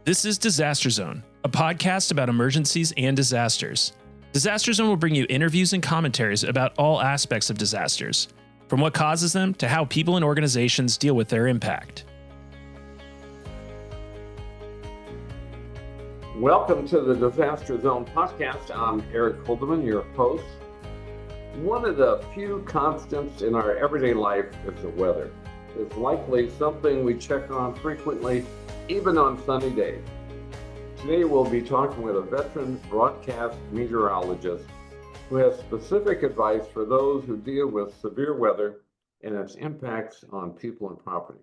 This is Disaster Zone, a podcast about emergencies and disasters. Disaster Zone will bring you interviews and commentaries about all aspects of disasters, from what causes them to how people and organizations deal with their impact. Welcome to the Disaster Zone podcast. I'm Eric Holderman, your host. One of the few constants in our everyday life is the weather. It's likely something we check on frequently, even on sunny days. Today we'll be talking with a veteran broadcast meteorologist who has specific advice for those who deal with severe weather and its impacts on people and property.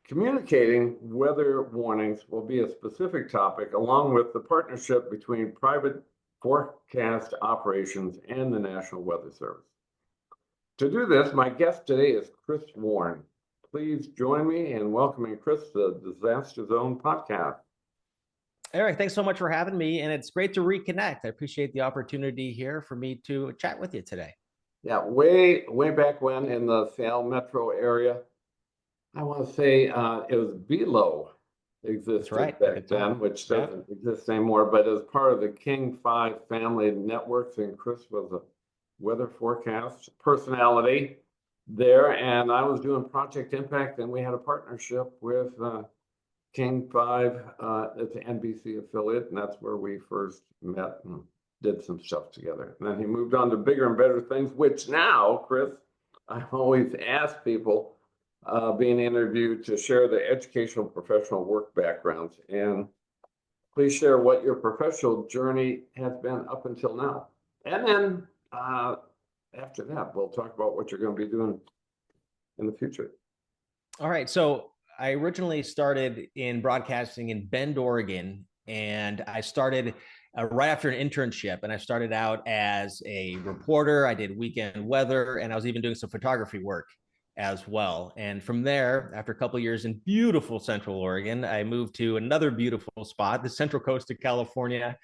Communicating weather warnings will be a specific topic, along with the partnership between private forecast operations and the National Weather Service. To do this, my guest today is Chris Warren. Please join me in welcoming Chris to the Disaster Zone podcast. Eric, thanks so much for having me, and it's great to reconnect. I appreciate the opportunity here for me to chat with you today. Yeah, way back when in the Seattle metro area, I want to say it was Below existed back then, which doesn't exist anymore, but as part of the King 5 family networks, and Chris was a weather forecast personality there, and I was doing Project Impact, and we had a partnership with King 5 at the NBC affiliate, and that's where we first met and did some stuff together. And then he moved on to bigger and better things, which now, Chris, I always ask people being interviewed to share their educational professional work backgrounds. And please share what your professional journey has been up until now. And then after that, we'll talk about what you're going to be doing in the future. All right. So I originally started in broadcasting in Bend, Oregon, and I started right after an internship. And I started out as a reporter. I did weekend weather, and I was even doing some photography work as well. And from there, after a couple of years in beautiful Central Oregon, I moved to another beautiful spot, the Central Coast of California.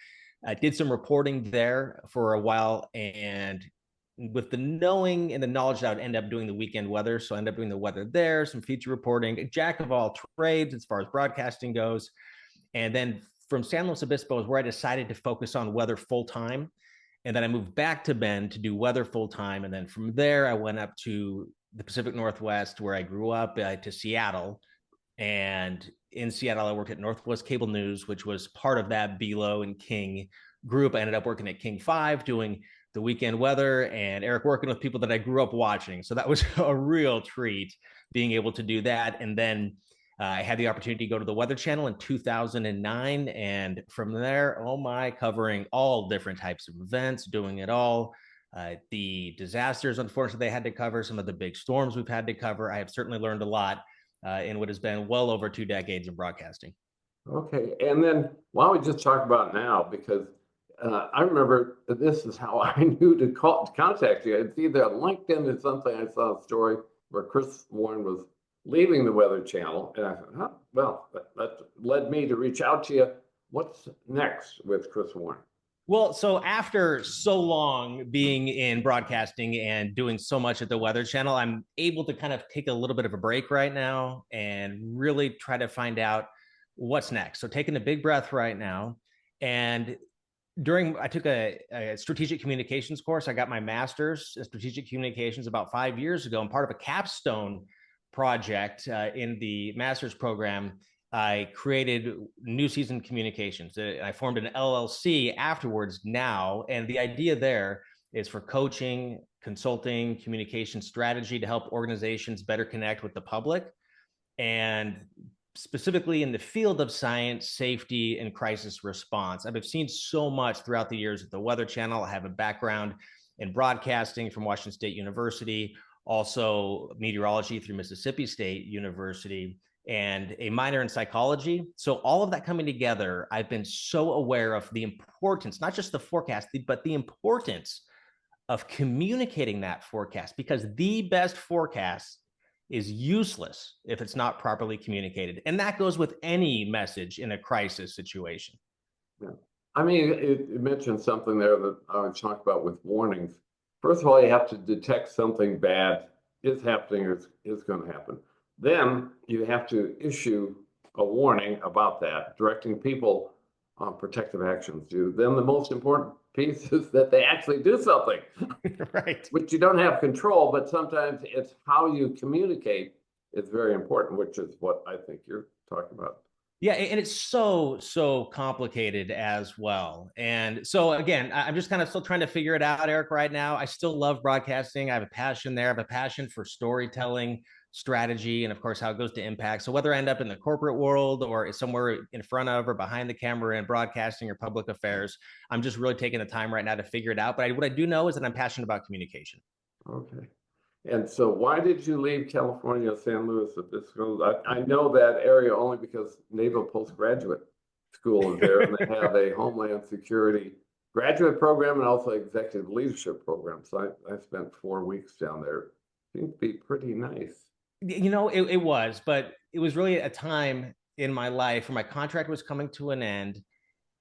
I did some reporting there for a while, and with the knowing and the knowledge that I would end up doing the weekend weather. So I ended up doing the weather there, some feature reporting, a jack of all trades as far as broadcasting goes. And then from San Luis Obispo is where I decided to focus on weather full time. And then I moved back to Bend to do weather full time. And then from there, I went up to the Pacific Northwest where I grew up, to Seattle. And in Seattle, I worked at Northwest Cable News, which was part of that Below and King group. I ended up working at King 5 doing the weekend weather, and Eric working with people that I grew up watching. So that was a real treat being able to do that. And then I had the opportunity to go to the Weather Channel in 2009. And from there, covering all different types of events, doing it all. The disasters, unfortunately, they had to cover, some of the big storms we've had to cover. I have certainly learned a lot in what has been well over 2 decades in broadcasting. Okay. And then why don't we just talk about now, because I remember this is how I knew to contact you. It's either on LinkedIn or something. I saw a story where Chris Warren was leaving the Weather Channel, and I thought, well, that led me to reach out to you. What's next with Chris Warren? Well, so after so long being in broadcasting and doing so much at the Weather Channel, I'm able to kind of take a little bit of a break right now and really try to find out what's next. So taking a big breath right now. And I took a strategic communications course. I got my master's in strategic communications about 5 years ago. I'm part of a capstone project in the master's program. I created New Season Communications. I formed an LLC afterwards now. And the idea there is for coaching, consulting, communication strategy to help organizations better connect with the public. And specifically in the field of science, safety, and crisis response. I've seen so much throughout the years at the Weather Channel. I have a background in broadcasting from Washington State University, also meteorology through Mississippi State University, and a minor in psychology. So all of that coming together, I've been so aware of the importance, not just the forecast, but the importance of communicating that forecast, because the best forecast is useless if it's not properly communicated. And that goes with any message in a crisis situation. Yeah. I mean, it mentioned something there that I would talk about with warnings. First of all, you have to detect something bad is happening or is going to happen. Then you have to issue a warning about that, directing people on protective actions do. Then the most important piece is that they actually do something, right? Which you don't have control, but sometimes it's how you communicate is very important, which is what I think you're talking about. Yeah, and it's so complicated as well. And so again, I'm just kind of still trying to figure it out, Eric, right now. I still love broadcasting. I have a passion there. I have a passion for storytelling, strategy, and of course how it goes to impact. So whether I end up in the corporate world or somewhere in front of or behind the camera in broadcasting or public affairs, I'm just really taking the time right now to figure it out. But what I do know is that I'm passionate about communication. Okay. And so why did you leave California, San Luis Obispo? I know that area only because Naval Postgraduate School is there, and they have a Homeland Security graduate program and also executive leadership program. So I spent 4 weeks down there. Seemed to be pretty nice. You know, it was, but it was really a time in my life where my contract was coming to an end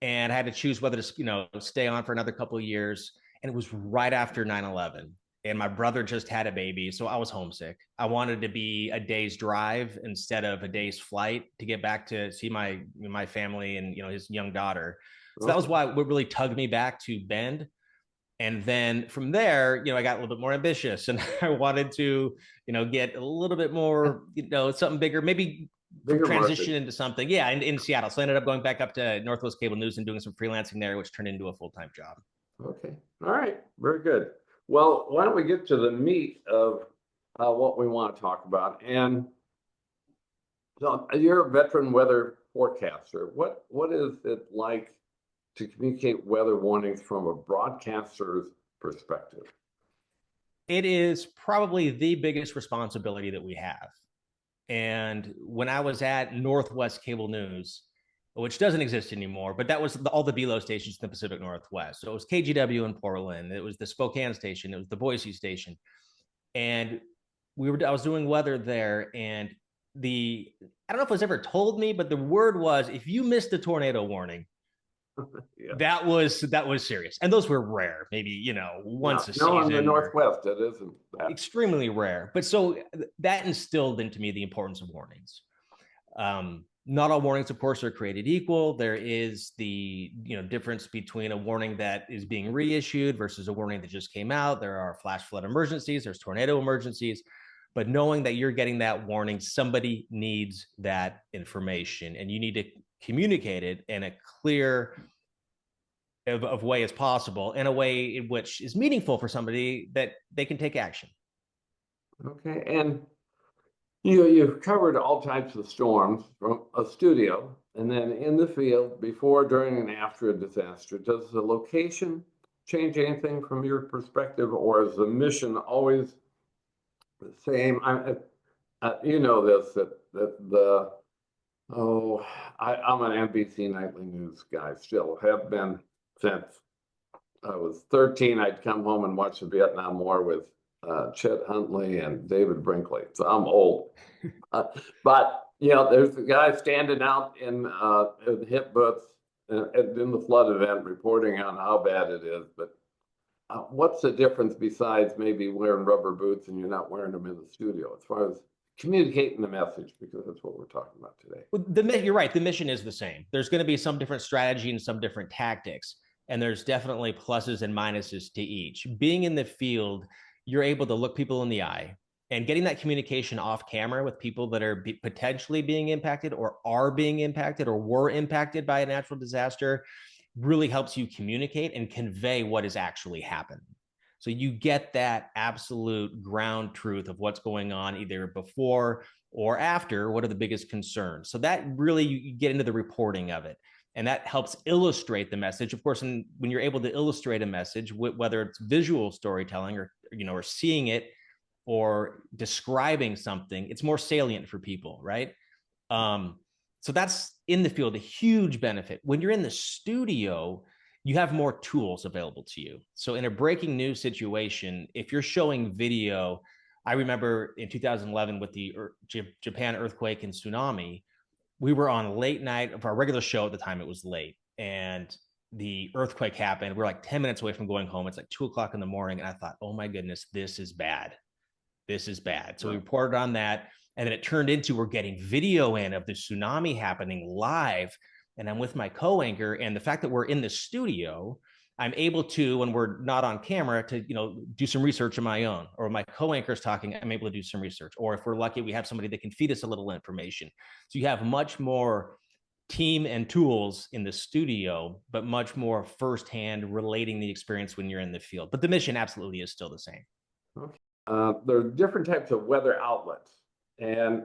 and I had to choose whether to, stay on for another couple of years. And it was right after 9/11. And my brother just had a baby. So I was homesick. I wanted to be a day's drive instead of a day's flight to get back to see my family and, his young daughter. So that was why what really tugged me back to Bend. And then from there, I got a little bit more ambitious and I wanted to, get a little bit more, something bigger, maybe transition into something. Yeah. In Seattle. So I ended up going back up to Northwest Cable News and doing some freelancing there, which turned into a full-time job. Okay. All right. Very good. Well, why don't we get to the meat of what we want to talk about? And so you're a veteran weather forecaster. What is it like to communicate weather warnings from a broadcaster's perspective? It is probably the biggest responsibility that we have. And when I was at Northwest Cable News, which doesn't exist anymore, but that was all the BLO stations in the Pacific Northwest. So it was KGW in Portland, it was the Spokane station, it was the Boise station. And I was doing weather there, and I don't know if it was ever told me, but the word was, if you missed the tornado warning, yeah. that was serious. And those were rare, maybe, once a season. No, in the Northwest, it isn't that. Extremely rare. But so that instilled into me the importance of warnings. Not all warnings, of course, are created equal. There is the difference between a warning that is being reissued versus a warning that just came out. There are flash flood emergencies, there's tornado emergencies. But knowing that you're getting that warning, somebody needs that information, and you need to communicate it in a clear of way as possible, in a way in which is meaningful for somebody that they can take action. Okay, and you've covered all types of storms from a studio and then in the field before, during, and after a disaster. Does the location change anything from your perspective, or is the mission always the same? You know this, I'm an NBC nightly news guy, still have been since I was 13. I'd come home and watch the Vietnam War with Chet Huntley and David Brinkley. So I'm old. But, there's the guy standing out in hip booths in the flood event reporting on how bad it is. But what's the difference besides maybe wearing rubber boots and you're not wearing them in the studio as far as communicating the message, because that's what we're talking about today? Well, you're right. The mission is the same. There's going to be some different strategy and some different tactics. And there's definitely pluses and minuses to each. Being in the field, you're able to look people in the eye, and getting that communication off camera with people that are potentially being impacted or are being impacted or were impacted by a natural disaster really helps you communicate and convey what is actually happening. So you get that absolute ground truth of what's going on either before or after. What are the biggest concerns? So that really, you get into the reporting of it. And that helps illustrate the message. Of course, when you're able to illustrate a message, whether it's visual storytelling or seeing it or describing something, it's more salient for people, right? So that's in the field, a huge benefit. When you're in the studio, you have more tools available to you. So in a breaking news situation, if you're showing video, I remember in 2011 with the Japan earthquake and tsunami, we were on late night of our regular show. At the time, it was late, and the earthquake happened. We're like 10 minutes away from going home. It's like 2:00 in the morning. And I thought, oh my goodness, this is bad. This is bad. So we reported on that. And then it turned into we're getting video in of the tsunami happening live. And I'm with my co-anchor. And the fact that we're in the studio, I'm able to, when we're not on camera, to do some research on my own. Or my co-anchor is talking, I'm able to do some research. Or if we're lucky, we have somebody that can feed us a little information. So you have much more team and tools in the studio, but much more firsthand relating the experience when you're in the field. But the mission absolutely is still the same. Okay. There are different types of weather outlets. And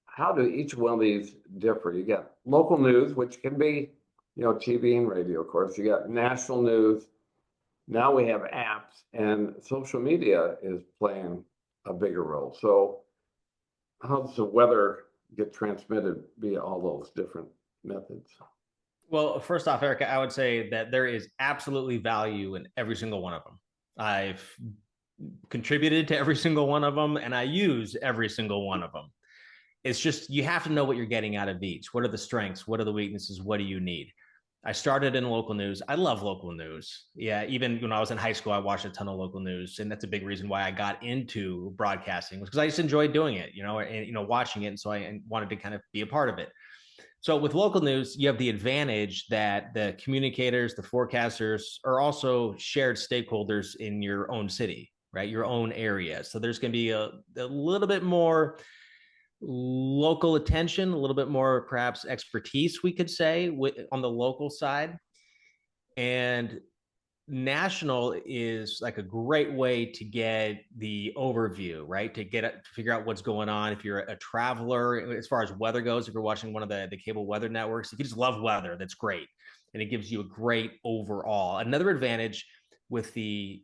how do each one of these differ? You got local news, which can be, TV and radio, of course. You got national news. Now we have apps, and social media is playing a bigger role. So how does the weather get transmitted via all those different methods? Well, first off, Eric, I would say that there is absolutely value in every single one of them. I've contributed to every single one of them, and I use every single one of them. It's just, you have to know what you're getting out of each. What are the strengths? What are the weaknesses? What do you need? I started in local news. I love local news. Yeah, even when I was in high school, I watched a ton of local news, and that's a big reason why I got into broadcasting, was because I just enjoyed doing it, and watching it, and so I wanted to kind of be a part of it. So with local news, you have the advantage that the communicators, the forecasters are also shared stakeholders in your own city, right? Your own area. So there's going to be a little bit more local attention, a little bit more perhaps expertise, we could say, on the local side. And national is like a great way to get the overview, right? To figure out what's going on. If you're a traveler, as far as weather goes, if you're watching one of the cable weather networks, if you just love weather, that's great. And it gives you a great overall. Another advantage with the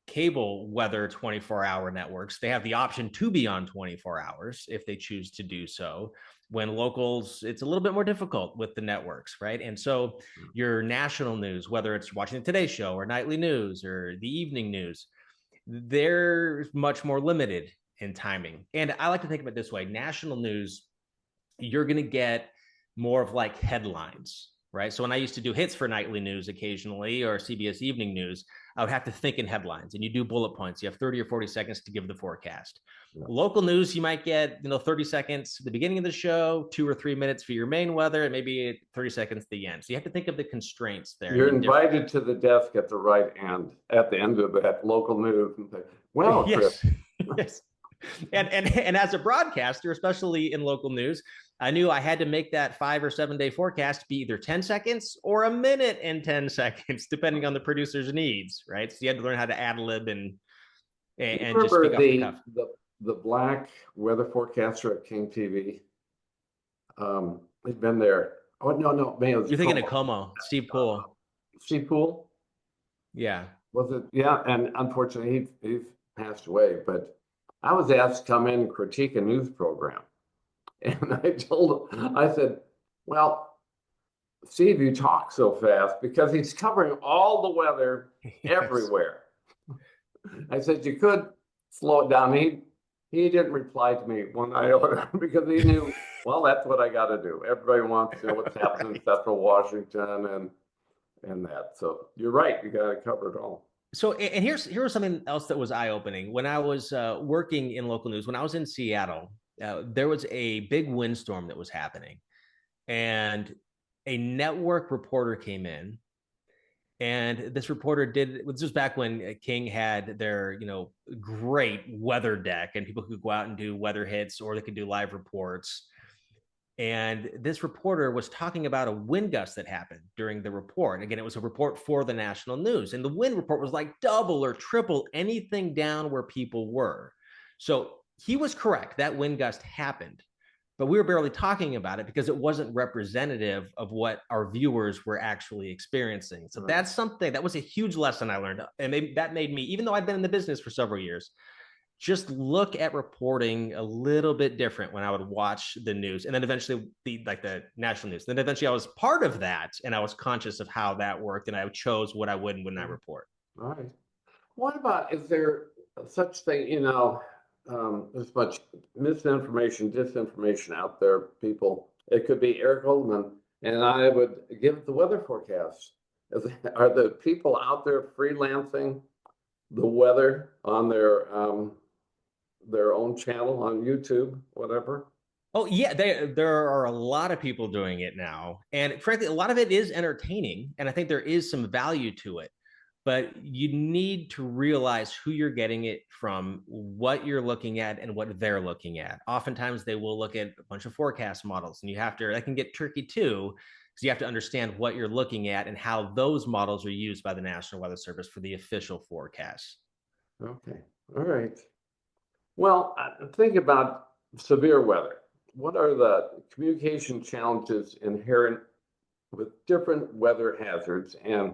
cable weather 24-hour networks, they have the option to be on 24 hours if they choose to do so. When locals, it's a little bit more difficult with the networks, right? And so your national news, whether it's watching the Today Show or nightly news or the evening news, they're much more limited in timing. And I like to think of it this way: national news, you're going to get more of like headlines, right? So when I used to do hits for nightly news occasionally, or CBS evening news, I would have to think in headlines, and you do bullet points. You have 30 or 40 seconds to give the forecast. Yeah. Local news, you might get 30 seconds at the beginning of the show, 2 or 3 minutes for your main weather, and maybe 30 seconds at the end. So you have to think of the constraints there. You're invited to the desk at the right end, at the end of that local news, and say, "Well, Chris." Yes. And as a broadcaster, especially in local news, I knew I had to make that 5 or 7 day forecast be either 10 seconds or a minute and 10 seconds, depending on the producer's needs, right? So you had to learn how to ad lib and just speak off the cuff. The black weather forecaster at King TV. He'd been there. Oh, no, man. You're thinking of Como, Steve Poole. Steve Poole? Yeah. Was it? Yeah, and unfortunately, he's passed away, but I was asked to come in and critique a news program. And I said, well, Steve, you talk so fast, because he's covering all the weather everywhere. I said, you could slow it down. He didn't reply to me one iota, because he knew, well, that's what I got to do. Everybody wants to know what's happening in Central Washington and that. So you're right. You got to cover it all. So, and here was something else that was eye-opening. When I was working in local news, when I was in Seattle, there was a big windstorm that was happening, and a network reporter came in, and this reporter this was back when King had their, great weather deck, and people could go out and do weather hits, or they could do live reports. And this reporter was talking about a wind gust that happened during the report. Again, it was a report for the national news, and the wind report was like double or triple anything down where people were. So he was correct. That wind gust happened, but we were barely talking about it because it wasn't representative of what our viewers were actually experiencing. So that's something that was a huge lesson I learned. And that made me, even though I'd been in the business for several years, just look at reporting a little bit different when I would watch the news, and then eventually the national news. Then eventually I was part of that, and I was conscious of how that worked, and I chose what I would and would not report. All right. What about, is there such thing, there's much misinformation, disinformation out there, people. It could be Eric Holderman, and I would give the weather forecast. Are the people out there freelancing the weather on their own channel on YouTube, whatever? Oh yeah, there are a lot of people doing it now, and frankly, a lot of it is entertaining, and I think there is some value to it. But you need to realize who you're getting it from, what you're looking at, and what they're looking at. Oftentimes, they will look at a bunch of forecast models, and that can get tricky too, because you have to understand what you're looking at and how those models are used by the National Weather Service for the official forecast. Okay, all right. Well, think about severe weather. What are the communication challenges inherent with different weather hazards? And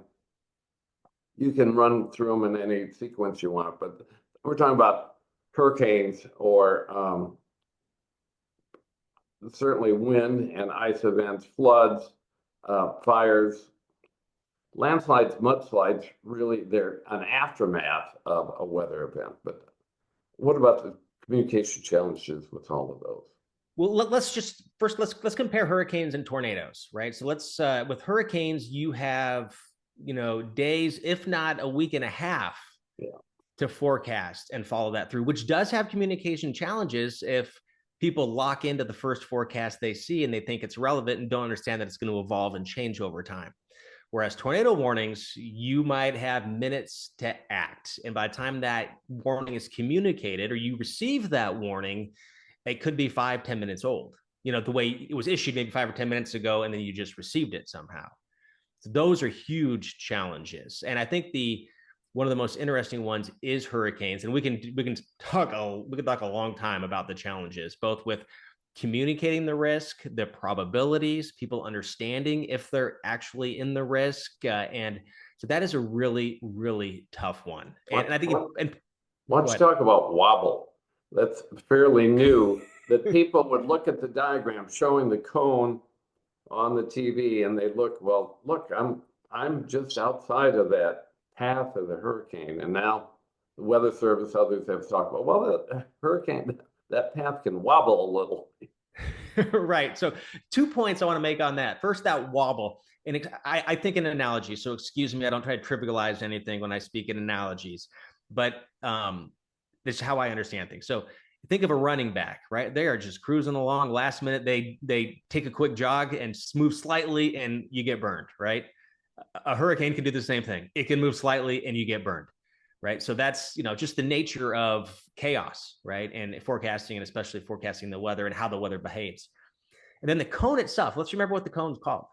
you can run through them in any sequence you want, but we're talking about hurricanes or certainly wind and ice events, floods, fires, landslides, mudslides. Really, they're an aftermath of a weather event. But what about the communication challenges with all of those? Well, let's compare hurricanes and tornadoes, right? So let's with hurricanes, you have days, if not a week and a half, to forecast and follow that through, which does have communication challenges if people lock into the first forecast they see and they think it's relevant and don't understand that it's going to evolve and change over time. Whereas tornado warnings, you might have minutes to act. And by the time that warning is communicated or you receive that warning, it could be 5-10 minutes old. The way it was issued maybe 5 or 10 minutes ago, and then you just received it somehow. So those are huge challenges. And I think one of the most interesting ones is hurricanes. And we can talk a long time about the challenges, both with communicating the risk, the probabilities, people understanding if they're actually in the risk. And so that is a really, really tough one. And I think let's talk about wobble. That's fairly new, that people would look at the diagram showing the cone on the TV and they look, I'm just outside of that path of the hurricane. And now the Weather Service, others have talked about, the hurricane, that path can wobble a little. Right. So 2 points I want to make on that. First, that wobble. And I think an analogy. So excuse me, I don't try to trivialize anything when I speak in analogies, but this is how I understand things. So think of a running back, right? They are just cruising along. Last minute, they take a quick jog and move slightly and you get burned, right? A hurricane can do the same thing. It can move slightly and you get burned, right? So that's, just the nature of chaos, right? And forecasting, and especially forecasting the weather and how the weather behaves. And then the cone itself, let's remember what the cone's called.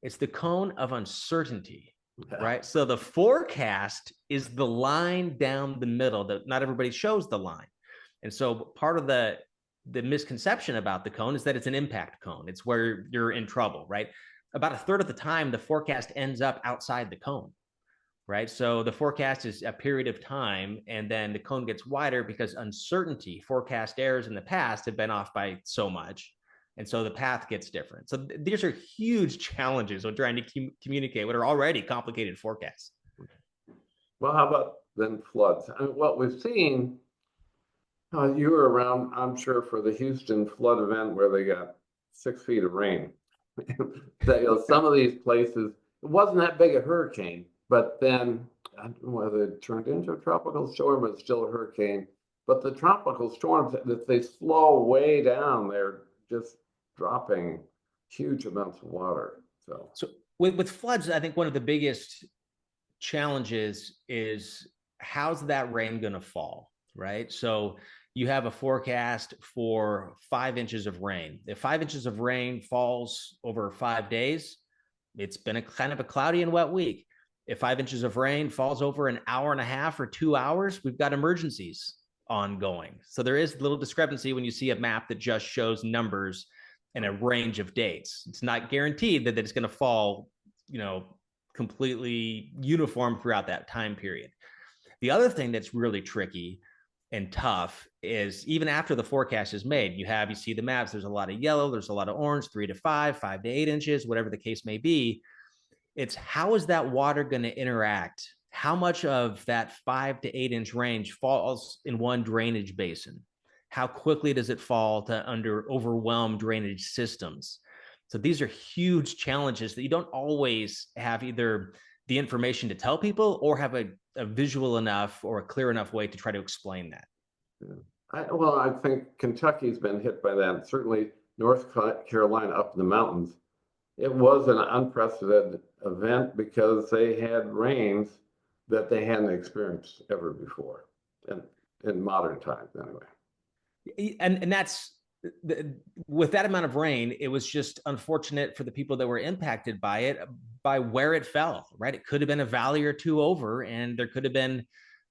It's the cone of uncertainty. Right. So the forecast is the line down the middle that not everybody shows the line. And so part of the misconception about the cone is that it's an impact cone. It's where you're in trouble, right? About a third of the time, the forecast ends up outside the cone, right? So the forecast is a period of time, and then the cone gets wider because uncertainty, forecast errors in the past have been off by so much. And so the path gets different. So these are huge challenges when trying to communicate what are already complicated forecasts. Well, how about then floods? I mean, what we've seen, you were around, I'm sure, for the Houston flood event where they got 6 feet of rain. That, some of these places, it wasn't that big a hurricane, but then I don't know whether it turned into a tropical storm, but it's still a hurricane. But the tropical storms, if they slow way down, they're just dropping huge amounts of water. So with floods, I think one of the biggest challenges is how's that rain going to fall, right? So you have a forecast for 5 inches of rain. If 5 inches of rain falls over 5 days, it's been a kind of a cloudy and wet week. If 5 inches of rain falls over an hour and a half or 2 hours, we've got emergencies ongoing. So there is a little discrepancy when you see a map that just shows numbers and a range of dates. It's not guaranteed that it's going to fall, completely uniform throughout that time period. The other thing that's really tricky and tough is even after the forecast is made, you see the maps, there's a lot of yellow, there's a lot of orange, 3 to 5, 5 to 8 inches, whatever the case may be. It's how is that water going to interact? How much of that 5 to 8 inch range falls in one drainage basin? How quickly does it fall to under overwhelmed drainage systems? So these are huge challenges that you don't always have either the information to tell people or have a visual enough or a clear enough way to try to explain that. Yeah. I think Kentucky's been hit by that. Certainly North Carolina up in the mountains. It was an unprecedented event because they had rains that they hadn't experienced ever before, and in modern times anyway. And that's with that amount of rain, it was just unfortunate for the people that were impacted by it, by where it fell, right? It could have been a valley or two over, and there could have been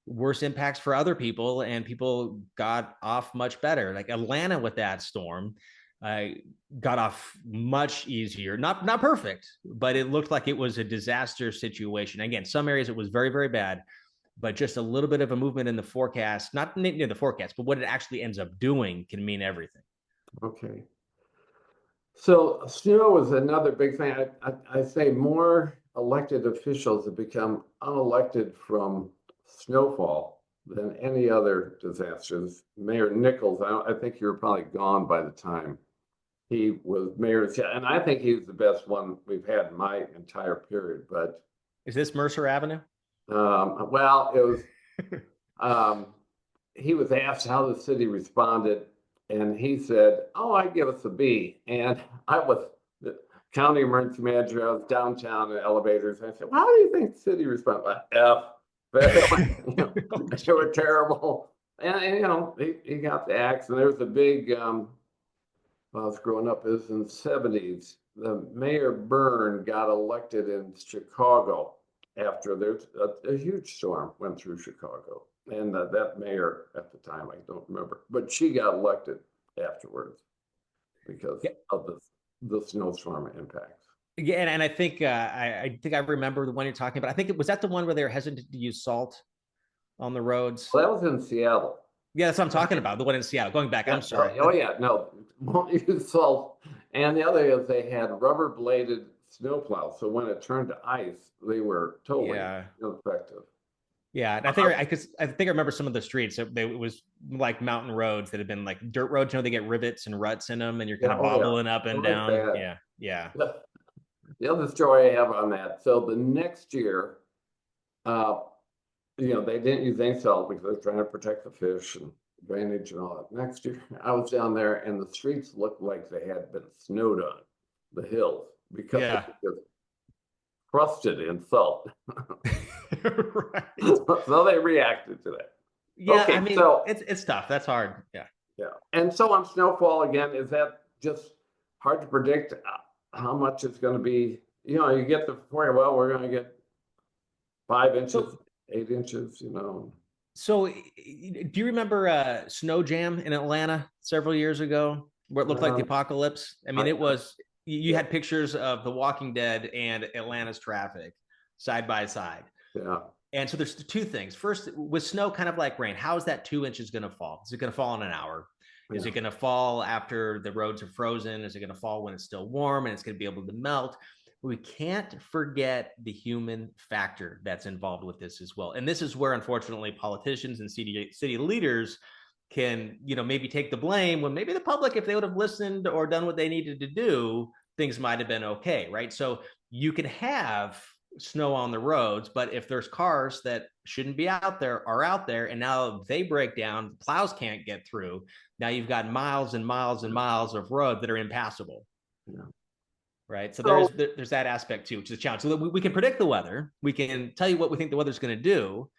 worse impacts for other people, and people got off much better. Like Atlanta with that storm, got off much easier. Not perfect, but it looked like it was a disaster situation. Again, some areas it was very, very bad, but just a little bit of a movement in the forecast, not near the forecast, but what it actually ends up doing can mean everything. Okay. So snow is another big thing. I say more elected officials have become unelected from snowfall than any other disasters. Mayor Nichols, I think you were probably gone by the time he was mayor, and I think he's the best one we've had in my entire period. But is this Mercer Avenue? Well, it was. He was asked how the city responded, and he said, "Oh, I give us a B." And I was the county emergency manager. I was downtown in elevators. And I said, "Well, how do you think the city responded?" F. They were terrible. And he got the axe. And there was a big. When I was growing up, it was in the 70s. The Mayor Byrne got elected in Chicago after there's a huge storm went through Chicago. And that mayor at the time, I don't remember, but she got elected afterwards because of the snowstorm impacts. Yeah, and I think I remember the one you're talking about. I think was that the one where they were hesitant to use salt on the roads? Well, that was in Seattle. Yeah, that's what I'm talking about. The one in Seattle. Going back, I'm sorry. Oh yeah, no, won't use salt. And the other is they had rubber bladed snowplows, so when it turned to ice, they were totally ineffective. Yeah, and I think I remember some of the streets. It was like mountain roads that had been like dirt roads. They get rivets and ruts in them, and you're kind of wobbling up and down. Bad. Yeah. The other story I have on that. So the next year, they didn't use any salt because they were trying to protect the fish and drainage and all that. Next year, I was down there, and the streets looked like they had been snowed on, the hills, because it was crusted in salt. Right. So they reacted to that. Yeah, okay, I mean, so it's tough. That's hard. Yeah. And so on snowfall again, is that just hard to predict how much it's going to be? You get the before, well, we're going to get 5 inches, 8 inches, So do you remember Snow Jam in Atlanta several years ago where it looked like the apocalypse? I mean, it was, you had pictures of The Walking Dead and Atlanta's traffic side by side. Yeah. And so there's two things. First, with snow, kind of like rain, how is that 2 inches going to fall? Is it going to fall in an hour? Is it going to fall after the roads are frozen? Is it going to fall when it's still warm and it's going to be able to melt? We can't forget the human factor that's involved with this as well. And this is where, unfortunately, politicians and city leaders can, maybe take the blame when maybe the public, if they would have listened or done what they needed to do, things might have been okay, right? So you can have snow on the roads, but if there's cars that shouldn't be out there are out there, and now they break down, plows can't get through. Now you've got miles and miles and miles of road that are impassable. Yeah. Right. So there's that aspect too, which is a challenge. So we can predict the weather. We can tell you what we think the weather's going to do,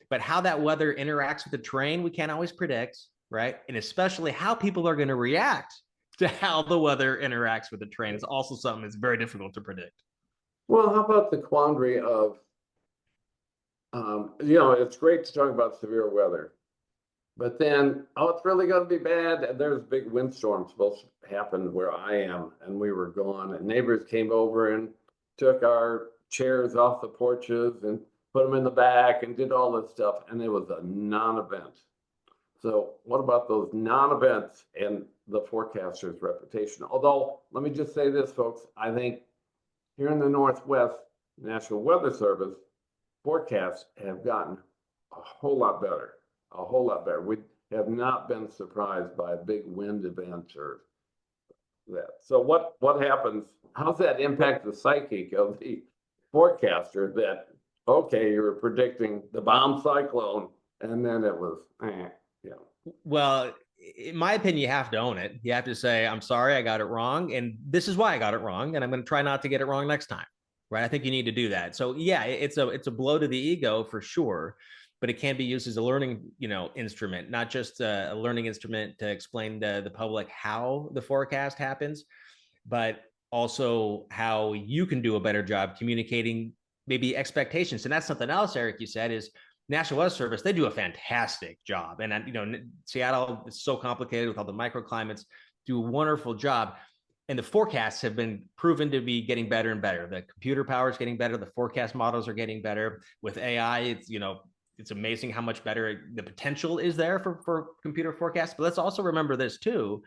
but how that weather interacts with the terrain, we can't always predict. Right. And especially how people are going to react to how the weather interacts with the terrain is also something that's very difficult to predict. Well, how about the quandary of, it's great to talk about severe weather, but then, it's really going to be bad. And there's big windstorms supposed to happen where I am, and we were gone, and neighbors came over and took our chairs off the porches and put them in the back and did all this stuff. And it was a non-event. So what about those non-events and the forecaster's reputation? Although, let me just say this, folks, I think here in the Northwest, National Weather Service forecasts have gotten a whole lot better. We have not been surprised by a big wind event or that. So what happens? How's that impact the psyche of the forecaster that, okay, you were predicting the bomb cyclone and then it was, Well, in my opinion, you have to own it. You have to say, I'm sorry, I got it wrong. And this is why I got it wrong. And I'm going to try not to get it wrong next time. Right. I think you need to do that. So yeah, it's a blow to the ego for sure, but it can be used as a learning, instrument, not just a learning instrument to explain to the public how the forecast happens, but also how you can do a better job communicating maybe expectations. And that's something else, Eric, you said is National Weather Service, they do a fantastic job. And, Seattle is so complicated with all the microclimates, do a wonderful job. And the forecasts have been proven to be getting better and better. The computer power is getting better. The forecast models are getting better. With AI, it's amazing how much better the potential is there for computer forecasts. But let's also remember this too,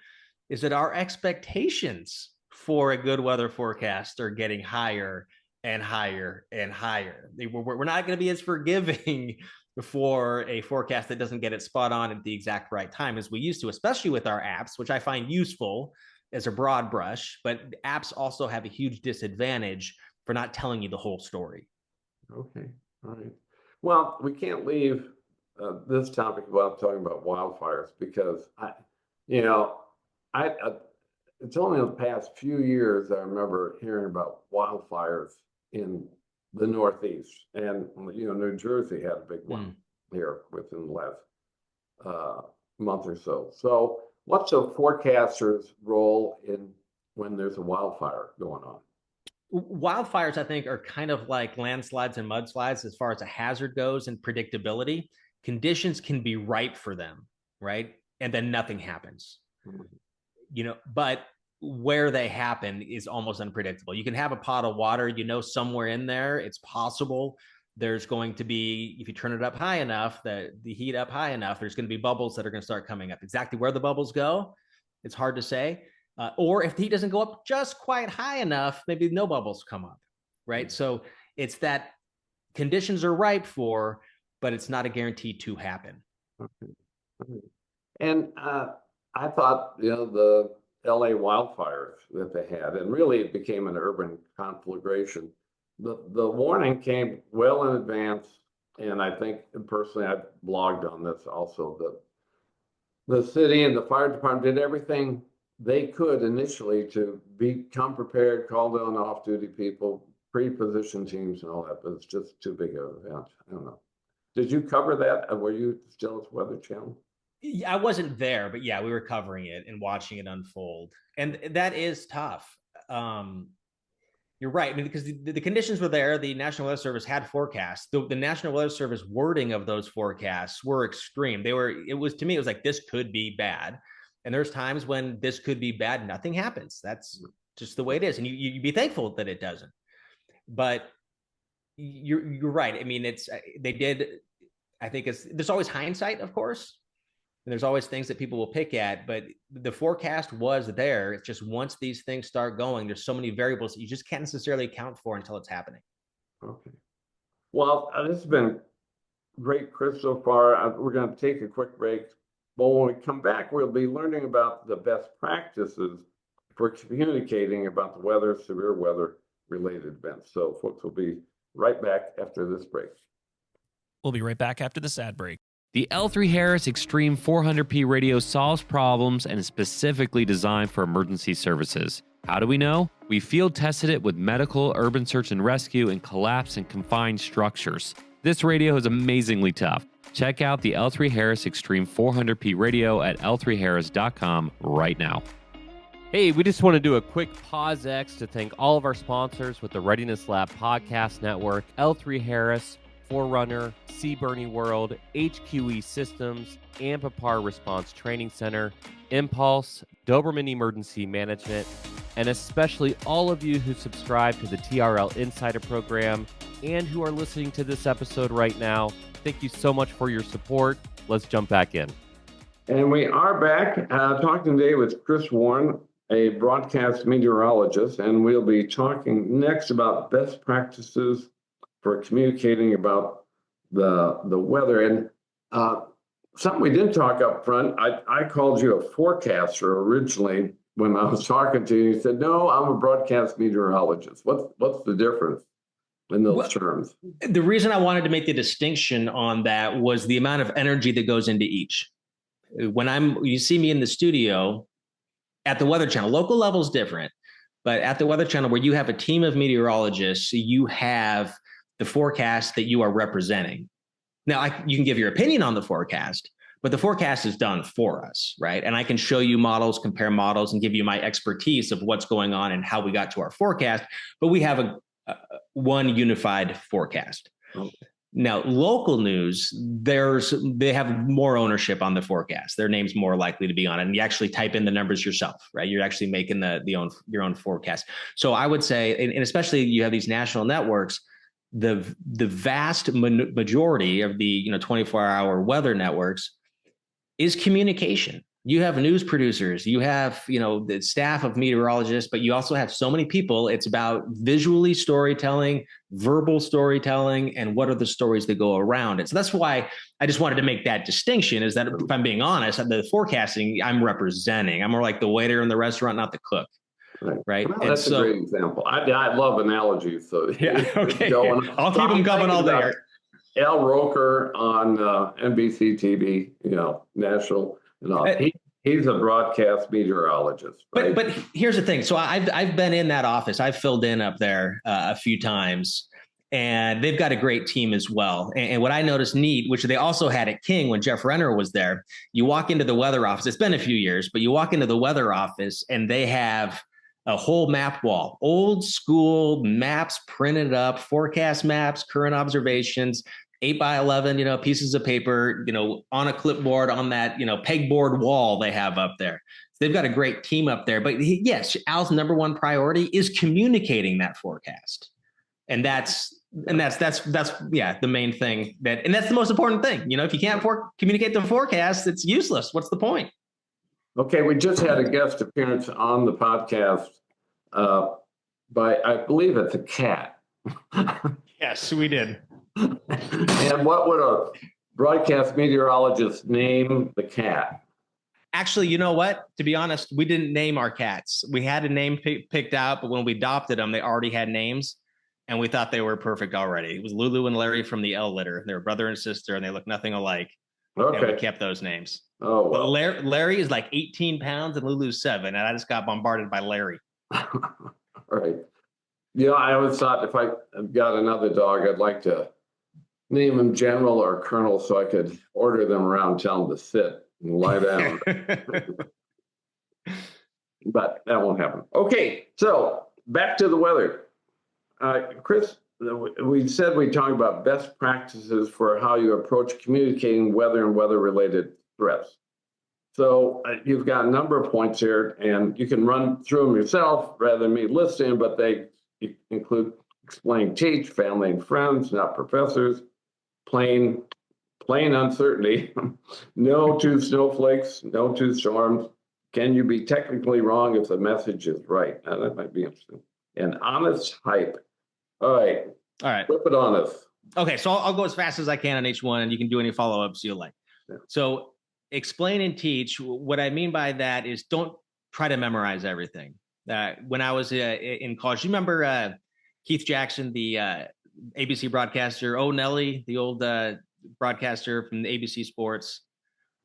is that our expectations for a good weather forecast are getting higher and higher and higher. We're not going to be as forgiving for a forecast that doesn't get it spot on at the exact right time as we used to, especially with our apps, which I find useful as a broad brush, but apps also have a huge disadvantage for not telling you the whole story. Okay, all right. Well, we can't leave this topic without talking about wildfires because it's only in the past few years I remember hearing about wildfires in the Northeast, and New Jersey had a big one here within the last month or so. So, what's a forecaster's role in when there's a wildfire going on? Wildfires, I think, are kind of like landslides and mudslides as far as a hazard goes and predictability. Conditions can be ripe for them, right? And then nothing happens. But where they happen is almost unpredictable. You can have a pot of water, somewhere in there, it's possible there's going to be, if you turn it up high enough, the heat up high enough, there's going to be bubbles that are going to start coming up. Exactly where the bubbles go, it's hard to say. Or if the heat doesn't go up just quite high enough, maybe no bubbles come up, right? So it's that conditions are ripe for, but it's not a guarantee to happen. Okay. And I thought, the LA wildfires that they had, and really it became an urban conflagration. The warning came well in advance, and I think personally I've blogged on this also, that the city and the fire department did everything they could initially to become prepared, call down off-duty people, pre-position teams and all that, but it's just too big of an event. I don't know. Did you cover that? Were you still at Weather Channel? I wasn't there, but yeah, we were covering it and watching it unfold. And that is tough. You're right. I mean, because the conditions were there. The National Weather Service had forecasts. The National Weather Service wording of those forecasts were extreme. To me, it was like, this could be bad. And there's times when this could be bad, nothing happens. That's just the way it is. And you'd be thankful that it doesn't. But you're right. I mean, there's always hindsight, of course. And there's always things that people will pick at, but the forecast was there. It's just once these things start going, there's so many variables that you just can't necessarily account for until it's happening. Okay. Well, this has been great, Chris, so far. We're going to take a quick break. But when we come back, we'll be learning about the best practices for communicating about the weather, severe weather related events. So folks will be right back after this break. We'll be right back after this ad break. The L3 Harris Extreme 400p radio solves problems and is specifically designed for emergency services. How do we know? We field tested it with medical, urban search and rescue, and collapsed and confined structures. This radio is amazingly tough. Check out the L3 Harris Extreme 400p radio at l3harris.com right now. Hey, we just want to do a quick pause X to thank all of our sponsors with the Readiness Lab Podcast Network, L3 Harris, Forerunner, Sea Bernie World, HQE Systems, Ampapar Response Training Center, Impulse, Doberman Emergency Management, and especially all of you who subscribe to the TRL Insider Program and who are listening to this episode right now. Thank you so much for your support. Let's jump back in. And we are back talking today with Chris Warren, a broadcast meteorologist, and we'll be talking next about best practices for communicating about the weather. And something we didn't talk up front, I called you a forecaster originally when I was talking to you. You said, no, I'm a broadcast meteorologist. What's the difference in those terms? The reason I wanted to make the distinction on that was the amount of energy that goes into each. when you see me in the studio at the Weather Channel, local level is different, but at the Weather Channel where you have a team of meteorologists, you have the forecast that you are representing. Now, you can give your opinion on the forecast, but the forecast is done for us, right? And I can show you models, compare models, and give you my expertise of what's going on and how we got to our forecast. But we have one unified forecast. Okay. Now, local news, they have more ownership on the forecast. Their name's more likely to be on it, and you actually type in the numbers yourself, right? You're actually making your own forecast. So I would say, and especially you have these national networks, the vast majority of the 24-hour weather networks is communication. You have news producers, you have the staff of meteorologists, but you also have so many people. It's about visually storytelling, verbal storytelling, and what are the stories that go around it. So that's why I just wanted to make that distinction, is that if I'm being honest, the forecasting I'm representing, I'm more like the waiter in the restaurant, not the cook. Right. Well, that's a great example. I love analogies. So yeah, okay. I'll keep them coming all day. Al Roker on NBC TV, national. He's a broadcast meteorologist. Right? But here's the thing. So I've been in that office. I've filled in up there a few times, and they've got a great team as well. And what I noticed neat, which they also had at King when Jeff Renner was there, you walk into the weather office. It's been a few years, but you walk into the weather office and they have a whole map wall, old school maps printed up, forecast maps, current observations, 8x11, pieces of paper, on a clipboard on that, pegboard wall they have up there. So they've got a great team up there. But yes, Al's number one priority is communicating that forecast. And that's the main thing and that's the most important thing. If you can't communicate the forecast, it's useless. What's the point? Okay, we just had a guest appearance on the podcast by, I believe it's a cat. Yes, we did. And what would a broadcast meteorologist name the cat? Actually, you know what? To be honest, we didn't name our cats. We had a name picked out, but when we adopted them, they already had names, and we thought they were perfect already. It was Lulu and Larry from the L litter. They were brother and sister, and they look nothing alike. Okay. And we kept those names. Oh, well. But Larry is like 18 pounds and Lulu's 7, and I just got bombarded by Larry. Right. I always thought if I got another dog, I'd like to name him General or Colonel so I could order them around, tell them to sit and lie down. But that won't happen. Okay, so back to the weather. Chris, we said we talk about best practices for how you approach communicating weather and weather-related threats. So you've got a number of points here, and you can run through them yourself rather than me listing, but they include explain, teach, family and friends, not professors, plain uncertainty, no two snowflakes, no two storms. Can you be technically wrong if the message is right? Now, that might be interesting. And honest hype. All right. Flip it on us. Okay, so I'll go as fast as I can on each one, and you can do any follow-ups you like. Yeah. So explain and teach, what I mean by that is don't try to memorize everything. When I was in college, you remember Keith Jackson, the ABC broadcaster, Nelly, the old broadcaster from the ABC Sports.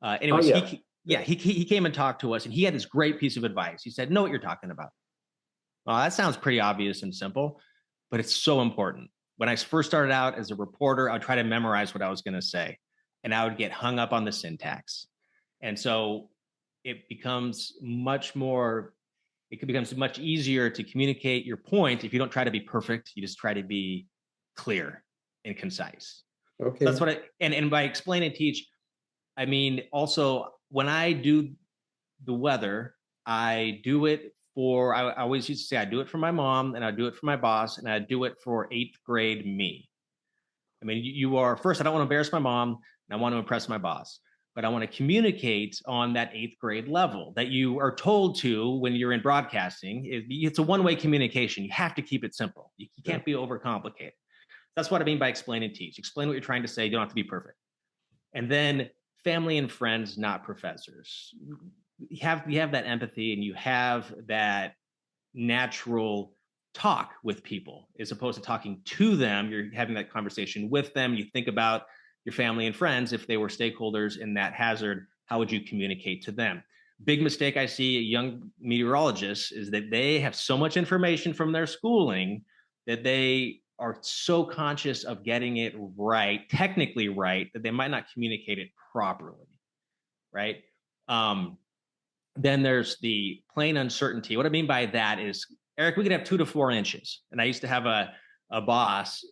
Anyways, he came and talked to us, and he had this great piece of advice. He said, know what you're talking about. Well, that sounds pretty obvious and simple, but it's so important. When I first started out as a reporter, I would try to memorize what I was going to say, and I would get hung up on the syntax. And so it becomes much easier to communicate your point if you don't try to be perfect. You just try to be clear and concise. Okay. That's what and by explain and teach, I mean, also when I do the weather, I do it I always used to say I do it for my mom, and I do it for my boss, and I do it for 8th grade me. I mean, you are first, I don't want to embarrass my mom, and I want to impress my boss, but I want to communicate on that 8th grade level that you are told to when you're in broadcasting. It's a one-way communication. You have to keep it simple. You can't be overcomplicated. That's what I mean by explain and teach. Explain what you're trying to say. You don't have to be perfect. And then family and friends, not professors. You have that empathy, and you have that natural talk with people as opposed to talking to them. You're having that conversation with them. You think about your family and friends if they were stakeholders in that hazard how would you communicate to them? Big mistake I see young meteorologists is that they have so much information from their schooling that they are so conscious of getting it right, technically right, that they might not communicate it properly, right? Then there's the plain uncertainty. What I mean by that is, Eric, we could have 2 to 4 inches. And I used to have a boss,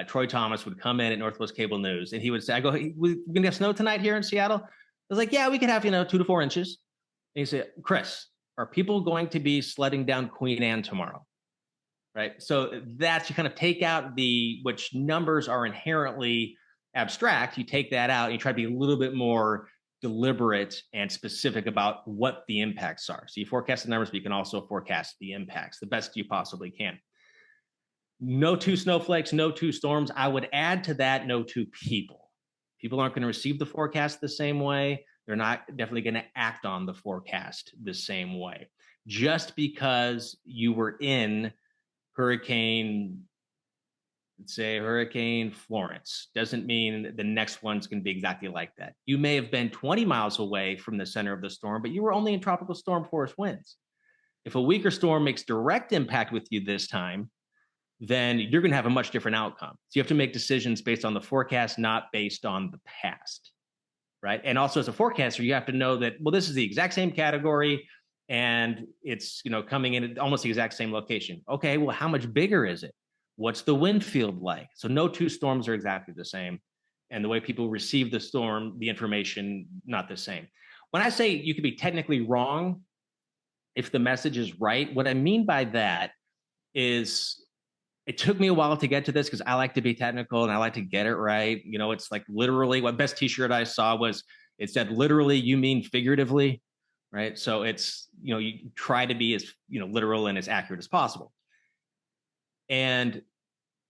Troy Thomas, would come in at Northwest Cable News, and he would say, I go, hey, we're going to have snow tonight here in Seattle? I was like, yeah, we could have, 2 to 4 inches. And he said, Chris, are people going to be sledding down Queen Anne tomorrow? Right. So that's, you kind of take out which numbers are inherently abstract. You take that out and you try to be a little bit more deliberate and specific about what the impacts are. So you forecast the numbers, but you can also forecast the impacts the best you possibly can. No 2 snowflakes, no 2 storms. I would add to that, no 2 people. People aren't going to receive the forecast the same way. They're not definitely going to act on the forecast the same way. Just because you were in Hurricane Florence doesn't mean the next one's going to be exactly like that. You may have been 20 miles away from the center of the storm, but you were only in tropical storm force winds. If a weaker storm makes direct impact with you this time, then you're going to have a much different outcome. So you have to make decisions based on the forecast, not based on the past, right? And also as a forecaster, you have to know that, well, this is the exact same category and it's, coming in at almost the exact same location. Okay, well, how much bigger is it? What's the wind field like? So no 2 storms are exactly the same. And the way people receive the storm, the information, not the same. When I say you could be technically wrong if the message is right, what I mean by that is, it took me a while to get to this because I like to be technical and I like to get it right. It's like literally, what best t-shirt I saw was, it said literally, you mean figuratively, right? So it's, you try to be as, literal and as accurate as possible. And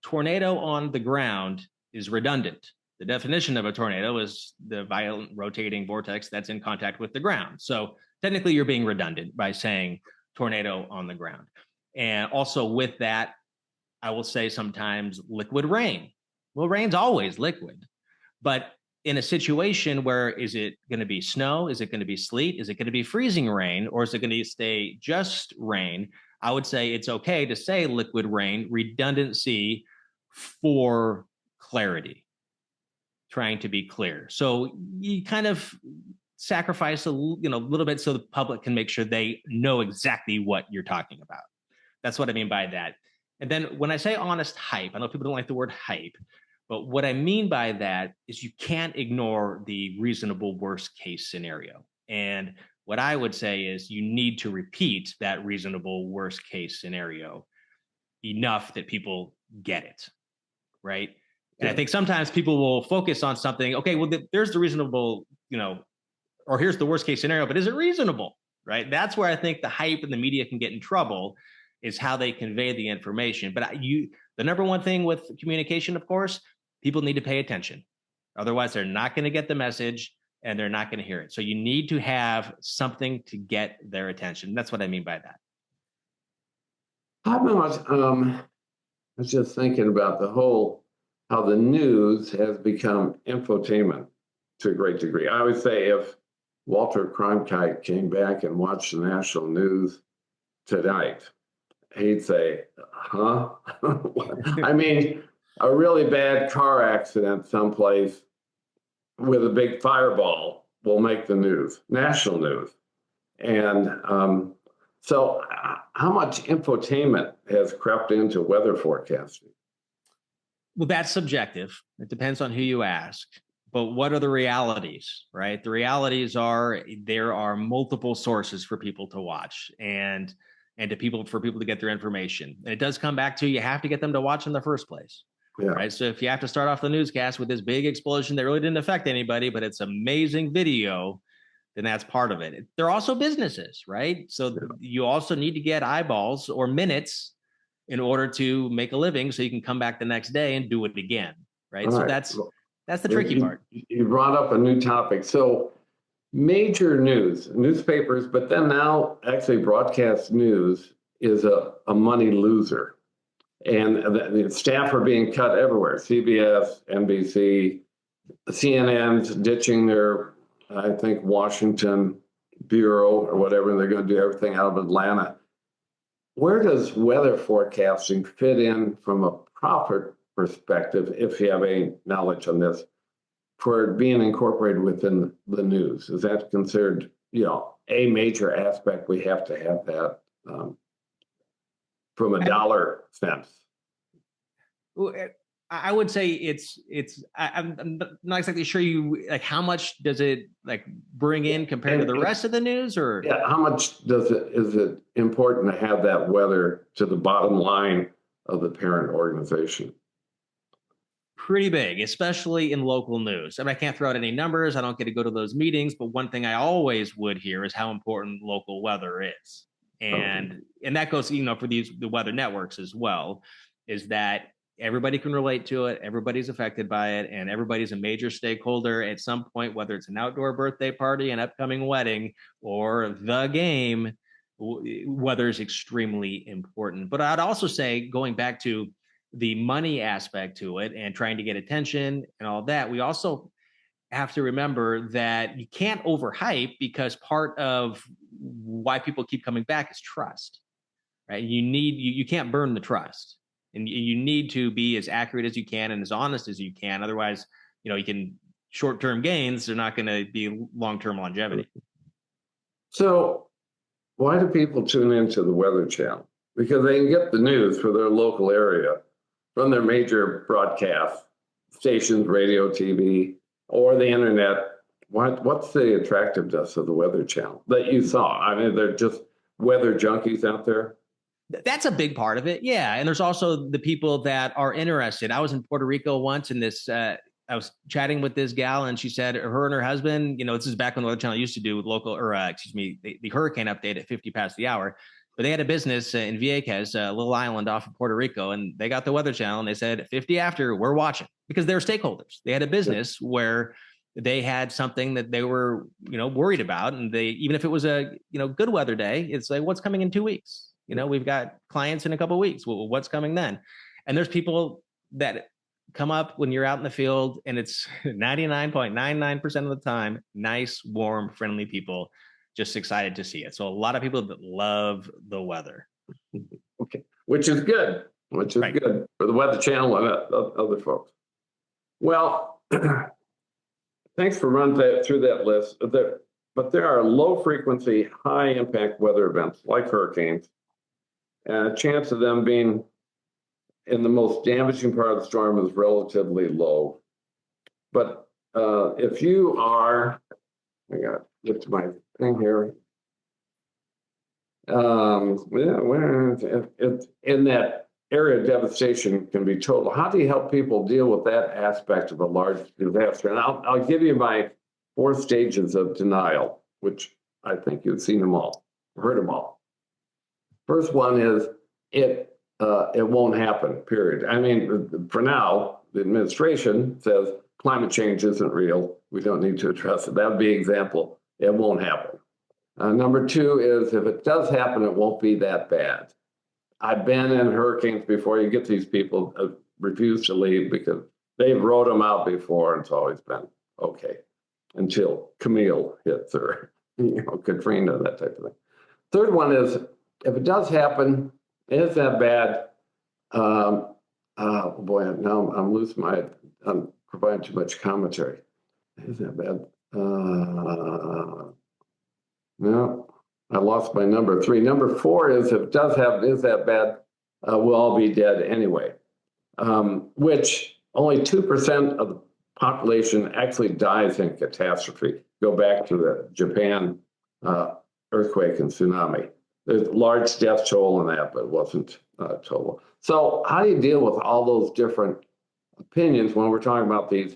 tornado on the ground is redundant. The definition of a tornado is the violent rotating vortex that's in contact with the ground. So technically you're being redundant by saying tornado on the ground. And also with that, I will say sometimes liquid rain. Well, rain's always liquid, but in a situation where, is it going to be snow? Is it going to be sleet? Is it going to be freezing rain? Or is it going to stay just rain? I would say it's okay to say liquid rain, redundancy for clarity, trying to be clear. So you kind of sacrifice a little bit so the public can make sure they know exactly what you're talking about. That's what I mean by that. And then when I say honest hype, I know people don't like the word hype, but what I mean by that is you can't ignore the reasonable worst case scenario. And what I would say is you need to repeat that reasonable worst case scenario enough that people get it, right? And I think sometimes people will focus on something, okay, well, there's the reasonable, or here's the worst case scenario, but is it reasonable, right? That's where I think the hype and the media can get in trouble, is how they convey the information. But the number one thing with communication, of course, people need to pay attention. Otherwise, they're not going to get the message and they're not going to hear it. So you need to have something to get their attention. That's what I mean by that. I was just thinking about how the news has become infotainment to a great degree. I would say if Walter Cronkite came back and watched the national news tonight, he'd say, huh? I mean, a really bad car accident someplace with a big fireball will make the news, national news. And so how much infotainment has crept into weather forecasting? Well, that's subjective. It depends on who you ask. But what are the realities, right? The realities are there are multiple sources for people to watch and for people to get their information. And it does come back to, you have to get them to watch in the first place. Yeah. Right. So if you have to start off the newscast with this big explosion that really didn't affect anybody, but it's amazing video, then that's part of it. They're also businesses, right? So you also need to get eyeballs or minutes in order to make a living so you can come back the next day and do it again. Right. All so right. That's the tricky part. You brought up a new topic. So major newspapers, but then now actually broadcast news is a money loser. And the staff are being cut everywhere. CBS, NBC, CNN's ditching their I think, Washington Bureau or whatever, and they're going to do everything out of Atlanta. Where does weather forecasting fit in from a profit perspective, if you have any knowledge on this, for being incorporated within the news? Is that considered, a major aspect? We have to have that from a dollar sense. I would say I'm not exactly sure how much does it bring in compared to the rest of the news, or how much is it important to have that weather to the bottom line of the parent organization? Pretty big, especially in local news. I mean, I can't throw out any numbers. I don't get to go to those meetings, but one thing I always would hear is how important local weather is. And that goes, for the weather networks as well, is that everybody can relate to it. Everybody's affected by it, and everybody's a major stakeholder at some point, whether it's an outdoor birthday party, an upcoming wedding, or the game. Weather is extremely important. But I'd also say, going back to the money aspect to it and trying to get attention and all that, we also have to remember that you can't overhype, because part of why people keep coming back is trust, right? You can't burn the trust. And you need to be as accurate as you can and as honest as you can. Otherwise, you can short-term gains are not going to be long-term longevity. So why do people tune into the Weather Channel? Because they can get the news for their local area from their major broadcast stations, radio, TV, or the internet. What's the attractiveness of the Weather Channel that you saw? I mean, they're just weather junkies out there. That's a big part of it. Yeah. And there's also the people that are interested. I was in Puerto Rico once, and I was chatting with this gal, and she said her and her husband, this is back when the Weather Channel used to do the hurricane update at 50 past the hour. But they had a business in Vieques, a little island off of Puerto Rico, and they got the Weather Channel, and they said 50 after, we're watching, because they're stakeholders. They had a business where they had something that they were, worried about. And even if it was a, good weather day, it's like, what's coming in 2 weeks? We've got clients in a couple of weeks. Well, what's coming then? And there's people that come up when you're out in the field, and it's 99.99% of the time, nice, warm, friendly people, just excited to see it. So a lot of people that love the weather. Okay, which is good. Good for the Weather Channel and other folks. Well, thanks for running through that list. But there are low frequency, high impact weather events like hurricanes, and a chance of them being in the most damaging part of the storm is relatively low. But if you are, I got to get to my thing here. In that area, devastation can be total. How do you help people deal with that aspect of a large disaster? And I'll give you my 4 stages of denial, which I think you've seen them all, heard them all. First one is it won't happen, period. I mean, for now, the administration says climate change isn't real. We don't need to address it. That would be an example. It won't happen. Number 2 is if it does happen, it won't be that bad. I've been in hurricanes before. You get these people refuse to leave because they've rode them out before, and it's always been okay until Camille hits, or Katrina, that type of thing. Third one is if it does happen, is that bad? Oh boy, now I'm losing I'm providing too much commentary. Is that bad? No, I lost my number 3. Number 4 is if it does happen, is that bad? We'll all be dead anyway, which only 2% of the population actually dies in catastrophe. Go back to the Japan earthquake and tsunami. There's a large death toll in that, but it wasn't total. So how do you deal with all those different opinions when we're talking about these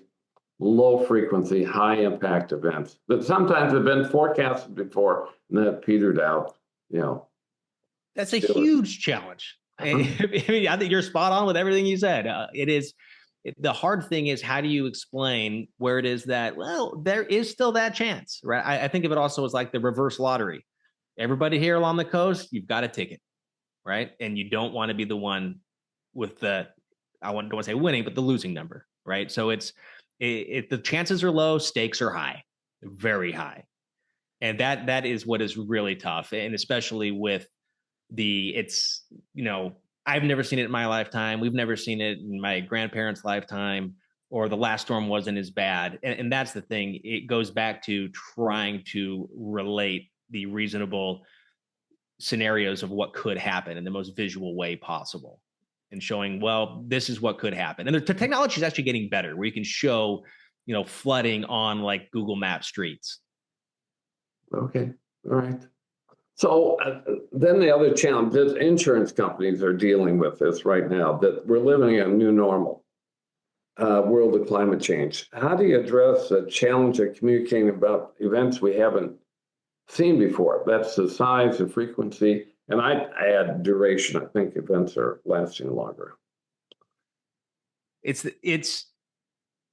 low frequency, high impact events that sometimes have been forecasted before and then petered out? That's a huge challenge. I mean, I think you're spot on with everything you said. The hard thing is, how do you explain where it is that, well, there is still that chance, right? I think of it also as like the reverse lottery. Everybody here along the coast, you've got a ticket, right? And you don't want to be the one with don't want to say winning, but the losing number, right? So the chances are low, stakes are high. very high. And that is what is really tough. And especially with I've never seen it in my lifetime. We've never seen it in my grandparents' lifetime, or the last storm wasn't as bad. And that's the thing. It goes back to trying to relate the reasonable scenarios of what could happen in the most visual way possible, and showing, well, this is what could happen. And the technology is actually getting better, where you can show, flooding on like Google Maps streets. Okay. All right. So then the other challenge that insurance companies are dealing with this right now, that we're living in a new normal world of climate change. How do you address the challenge of communicating about events we haven't seen before? That's the size and frequency. And I add duration. I think events are lasting longer. It's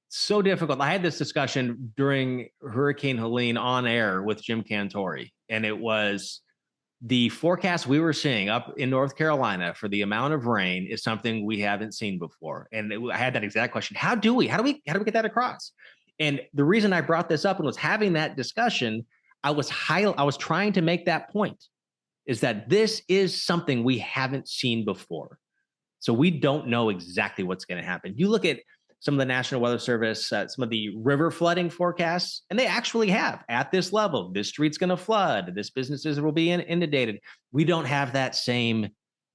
so difficult. I had this discussion during Hurricane Helene on air with Jim Cantori, and it was the forecast we were seeing up in North Carolina for the amount of rain is something we haven't seen before. And I had that exact question. How do we get that across? And the reason I brought this up and was having that discussion, I was trying to make that point, is that this is something we haven't seen before. So we don't know exactly what's going to happen. You look at some of the National Weather Service, some of the river flooding forecasts, and they actually have, at this level, this street's going to flood, this businesses will be inundated. We don't have that same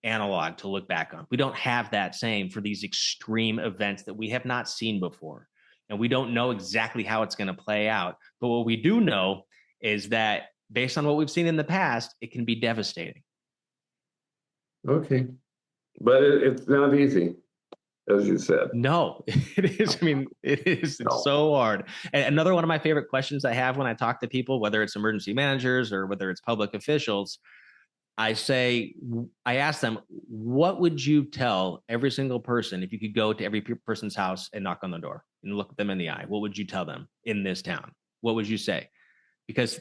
analog to look back on. We don't have that same for these extreme events that we have not seen before. And we don't know exactly how it's going to play out. But what we do know is that based on what we've seen in the past, it can be devastating. Okay. But it's not easy, as you said. No, it is. I mean, it is. It's so hard. And another one of my favorite questions I have when I talk to people, whether it's emergency managers or whether it's public officials, I ask them, what would you tell every single person if you could go to every person's house and knock on the door and look them in the eye? What would you tell them in this town? What would you say? Because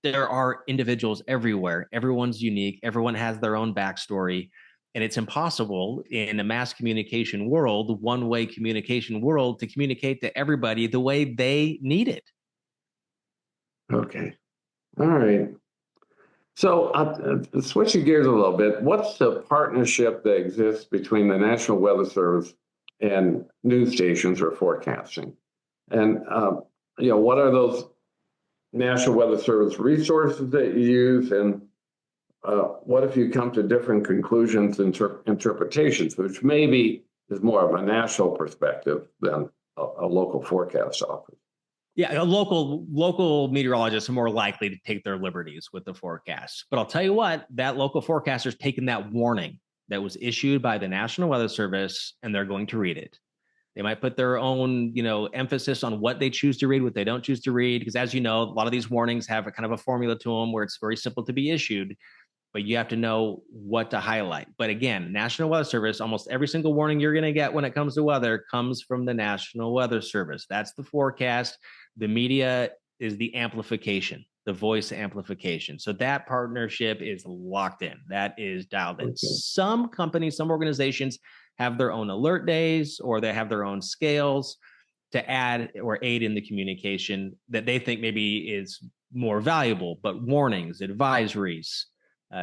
there are individuals everywhere. Everyone's unique. Everyone has their own backstory. And it's impossible in a mass communication world, one-way communication world, to communicate to everybody the way they need it. Okay. All right. So switching gears a little bit, what's the partnership that exists between the National Weather Service and news stations or forecasting? And, what are those National Weather Service resources that you use? And what if you come to different conclusions and interpretations, which maybe is more of a national perspective than a local forecast office? Yeah, a local meteorologists are more likely to take their liberties with the forecast. But I'll tell you what, that local forecaster's taken that warning that was issued by the National Weather Service, and they're going to read it. They might put their own, emphasis on what they choose to read, what they don't choose to read, because as you know, a lot of these warnings have a kind of a formula to them where it's very simple to be issued, but you have to know what to highlight. But again, National Weather Service, almost every single warning you're going to get when it comes to weather comes from the National Weather Service. That's the forecast. The media is the amplification, the voice amplification. So that partnership is locked in. That is dialed in. Okay. Some companies, some organizations have their own alert days, or they have their own scales to add or aid in the communication that they think maybe is more valuable. But warnings, advisories,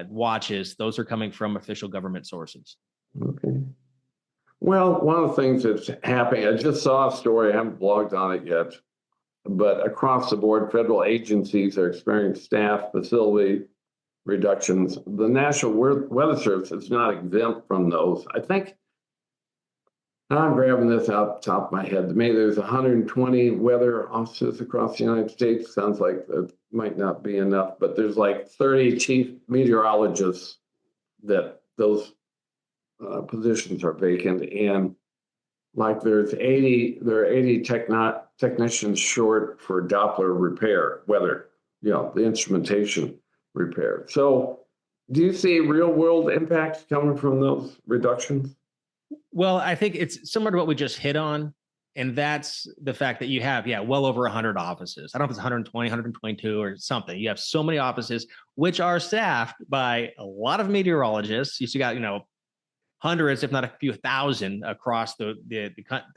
watches, those are coming from official government sources. Okay. Well, one of the things that's happening, I just saw a story, I haven't blogged on it yet, but across the board, federal agencies are experiencing staff facility reductions. The National Weather Service is not exempt from those. I think, I'm grabbing this out the top of my head, maybe there's 120 weather offices across the United States. Sounds like that might not be enough, but there's like 30 chief meteorologists that those positions are vacant. And like there are 80 technicians short for Doppler repair, weather, the instrumentation repair. So do you see real world impacts coming from those reductions? Well, I think it's similar to what we just hit on. And that's the fact that you have, well over 100 offices. I don't know if it's 120, 122 or something. You have so many offices, which are staffed by a lot of meteorologists. You got, hundreds, if not a few thousand across the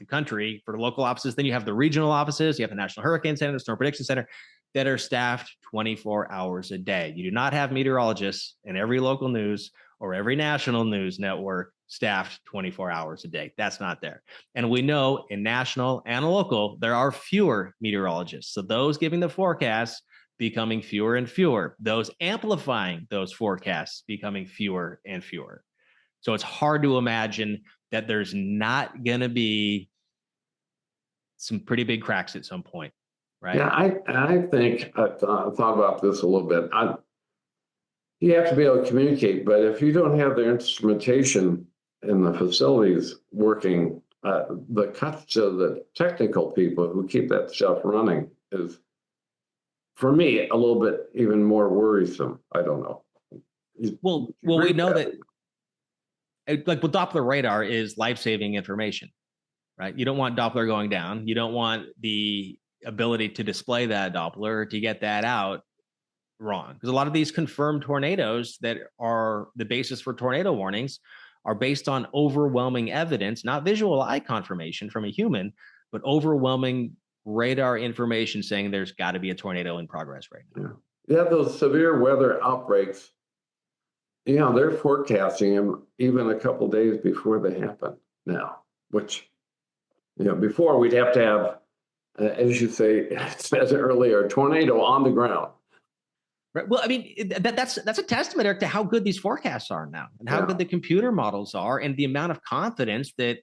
country for local offices. Then you have the regional offices. You have the National Hurricane Center, the Storm Prediction Center. that are staffed 24 hours a day. You do not have meteorologists in every local news or every national news network staffed 24 hours a day. That's not there. And we know in national and local, there are fewer meteorologists. So those giving the forecasts becoming fewer and fewer, those amplifying those forecasts becoming fewer and fewer. So it's hard to imagine that there's not going to be some pretty big cracks at some point, right? Yeah, I think I thought about this a little bit. You have to be able to communicate, but if you don't have the instrumentation in the facilities working, the cuts to the technical people who keep that stuff running is, for me, a little bit even more worrisome. I don't know. Well, we know that, like with Doppler radar, is life-saving information, right? You don't want Doppler going down. You don't want the ability to display that Doppler to get that out wrong, because a lot of these confirmed tornadoes that are the basis for tornado warnings are based on overwhelming evidence, not visual eye confirmation from a human, but overwhelming radar information saying there's got to be a tornado in progress right now. Yeah, those severe weather outbreaks, they're forecasting them even a couple of days before they happen now, which, before we'd have to have, as you say, said earlier, a tornado on the ground. Right. Well, I mean, that's a testament, Eric, to how good these forecasts are now and how good the computer models are and the amount of confidence that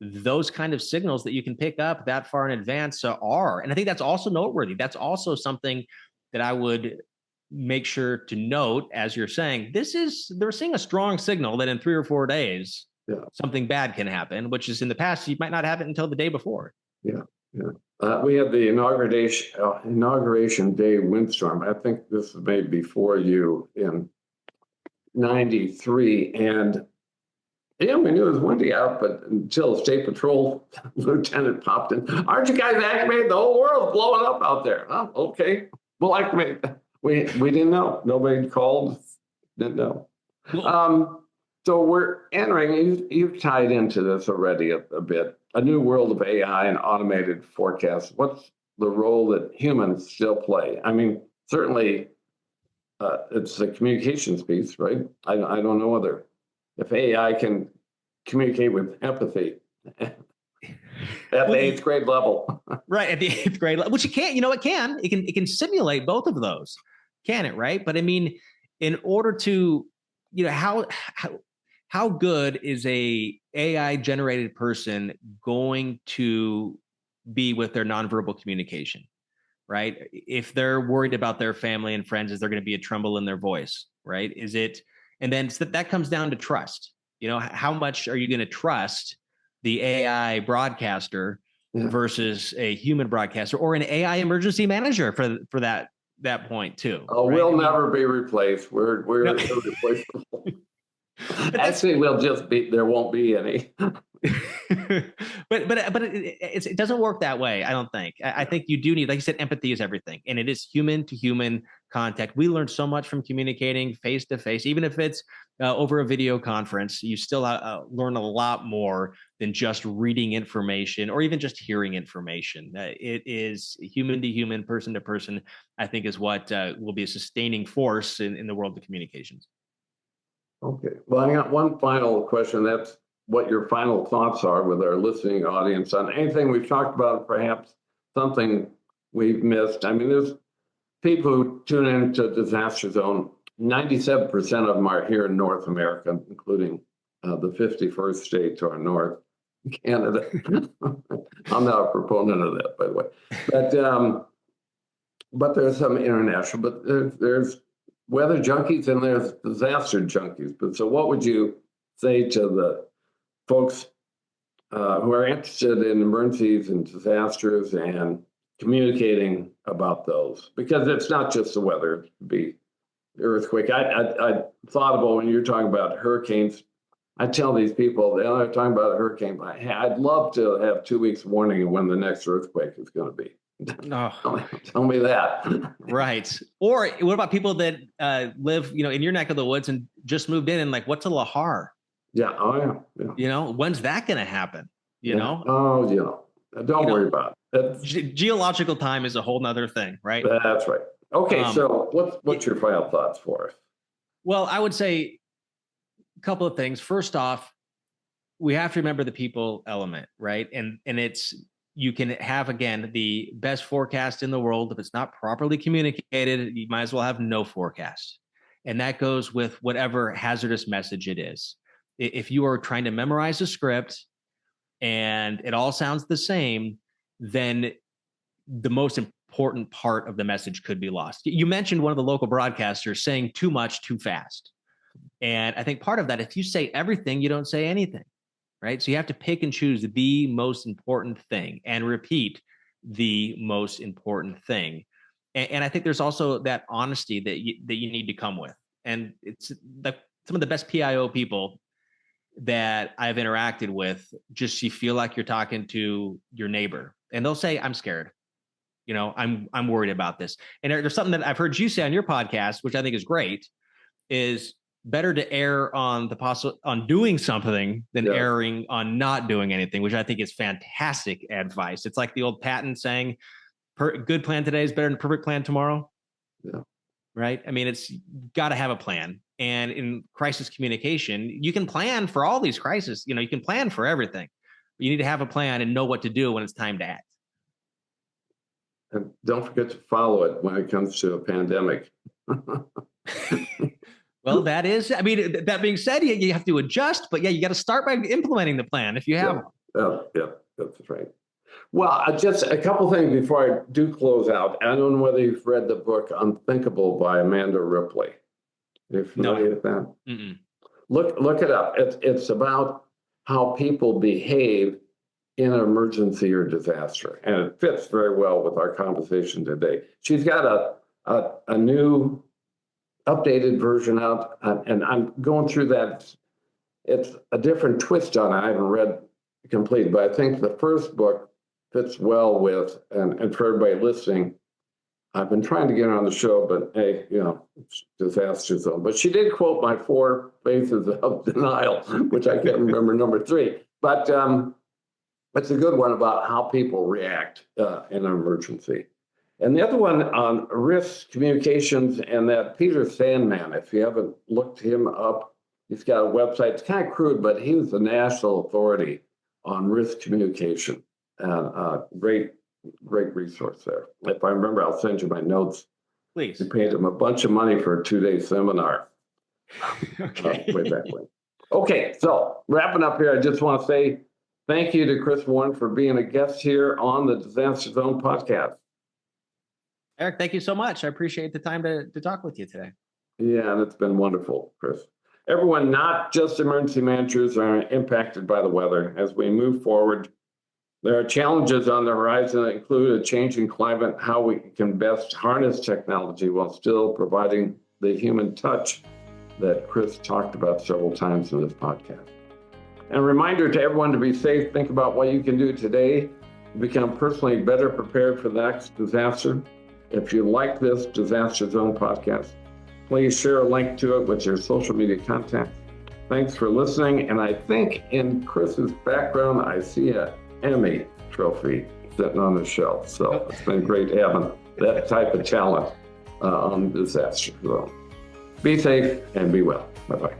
those kind of signals that you can pick up that far in advance are. And I think that's also noteworthy. That's also something that I would make sure to note, as you're saying, they're seeing a strong signal that in 3 or 4 days, something bad can happen, which is in the past, you might not have it until the day before. Yeah. We had the inauguration day windstorm. I think this was made before you in '93, and we knew it was windy out, but until the State Patrol lieutenant popped in, "Aren't you guys activated? The whole world's blowing up out there." Oh, okay, we'll activate. We didn't know. Nobody called. Didn't know. So we're entering. You've tied into this already a bit. A new world of AI and automated forecasts. What's the role that humans still play? I mean, certainly it's the communications piece, right? I don't know if AI can communicate with empathy at the 8th grade level. Right, at the 8th grade level, which it can, it can simulate both of those, can it, right? But I mean, in order to, how good is a AI generated person going to be with their nonverbal communication, right? If they're worried about their family and friends, is there going to be a tremble in their voice, right? And then that comes down to trust. How much are you going to trust the AI broadcaster versus a human broadcaster or an AI emergency manager for that point too? Oh, right? We'll never be replaced. We're irreplaceable. Actually, there won't be any. but it doesn't work that way, I don't think. I think you do need, like you said, empathy is everything. And it is human to human contact. We learn so much from communicating face to face, even if it's over a video conference. You still learn a lot more than just reading information or even just hearing information. It is human to human, person to person, I think, is what will be a sustaining force in the world of communications. Okay. Well, I got one final question. That's what your final thoughts are with our listening audience on anything we've talked about, perhaps something we've missed. I mean, there's people who tune into Disaster Zone. 97% of them are here in North America, including the 51st state to our north, Canada. I'm not a proponent of that, by the way. But there's some international, but there's weather junkies and there's disaster junkies. But so what would you say to the folks who are interested in emergencies and disasters and communicating about those? Because it's not just the weather, it could be earthquake. I thought about when you're talking about hurricanes, I tell these people, they're talking about a hurricane, but I'd love to have 2 weeks warning of when the next earthquake is going to be. Tell me that. Right. Or what about people that live, in your neck of the woods and just moved in and like, what's a lahar? Yeah. Oh, yeah. When's that going to happen? You know? Oh, Don't worry about it. Geological time is a whole nother thing, right? That's right. Okay, so what's your final thoughts for us? Well, I would say a couple of things. First off, we have to remember the people element, right? And it's, you can have, again, the best forecast in the world. If it's not properly communicated, you might as well have no forecast. And that goes with whatever hazardous message it is. If you are trying to memorize a script and it all sounds the same, then the most important part of the message could be lost. You mentioned one of the local broadcasters saying too much too fast. And I think part of that, if you say everything, you don't say anything, right? So you have to pick and choose the most important thing and repeat the most important thing. And I think there's also that honesty that you need to come with. And it's some of the best PIO people that I've interacted with, just you feel like you're talking to your neighbor, and they'll say, "I'm scared. You know, I'm worried about this." And there's something that I've heard you say on your podcast, which I think is great, is better to err on on doing something than erring on not doing anything, which I think is fantastic advice. It's like the old Patton saying, good plan today is better than perfect plan tomorrow. Yeah. Right. I mean, it's got to have a plan. And in crisis communication, you can plan for all these crises. You know, you can plan for everything. But you need to have a plan and know what to do when it's time to act. And don't forget to follow it when it comes to a pandemic. Well, that is, I mean, that being said, you have to adjust, but you got to start by implementing the plan if you have one. Yeah, that's right. Well, just a couple things before I do close out. I don't know whether you've read the book Unthinkable by Amanda Ripley. Are you familiar with that? Mm-mm. Look it up. It's about how people behave in an emergency or disaster, and it fits very well with our conversation today. She's got a new updated version out, and I'm going through that. It's a different twist on it. I haven't read it complete, but I think the first book fits well with, and for everybody listening, I've been trying to get her on the show, but hey, you know, it's disaster zone. But she did quote my 4 phases of denial, which I can't remember number 3. But it's a good one about how people react in an emergency. And the other one on risk communications, and that Peter Sandman, if you haven't looked him up, he's got a website. It's kind of crude, but he was the national authority on risk communication. And great resource there. If I remember, I'll send you my notes. Please. We paid him a bunch of money for a 2-day seminar. Okay. Way back when. Okay, so wrapping up here, I just want to say thank you to Chris Warren for being a guest here on the Disaster Zone podcast. Eric, thank you so much. I appreciate the time to talk with you today. Yeah, and it's been wonderful, Chris. Everyone, not just emergency managers, are impacted by the weather. As we move forward, there are challenges on the horizon that include a changing climate, how we can best harness technology while still providing the human touch that Chris talked about several times in this podcast. And a reminder to everyone to be safe. Think about what you can do today to become personally better prepared for the next disaster. If you like this Disaster Zone podcast, please share a link to it with your social media contacts. Thanks for listening. And I think in Chris's background, I see a Emmy trophy sitting on the shelf. So it's been great having that type of talent on Disaster Zone. Be safe and be well. Bye-bye.